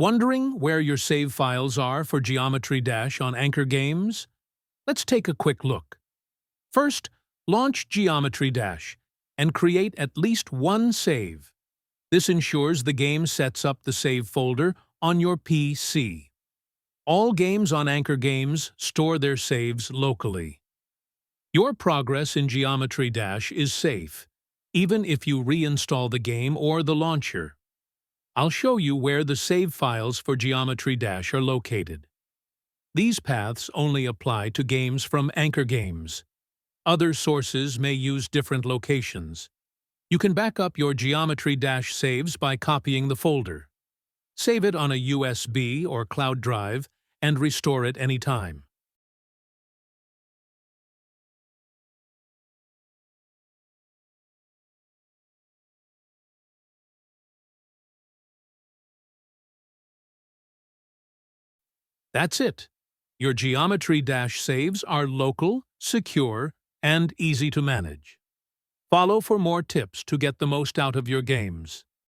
Wondering where your save files are for Geometry Dash on AnkerGames? Let's take a quick look. First, launch Geometry Dash and create at least one save. This ensures the game sets up the save folder on your PC. All games on AnkerGames store their saves locally. Your progress in Geometry Dash is safe, even if you reinstall the game or the launcher. I'll show you where the save files for Geometry Dash are located. These paths only apply to games from AnkerGames. Other sources may use different locations. You can back up your Geometry Dash saves by copying the folder. Save it on a USB or cloud drive and restore it anytime. That's it. Your Geometry Dash saves are local, secure, and easy to manage. Follow for more tips to get the most out of your games.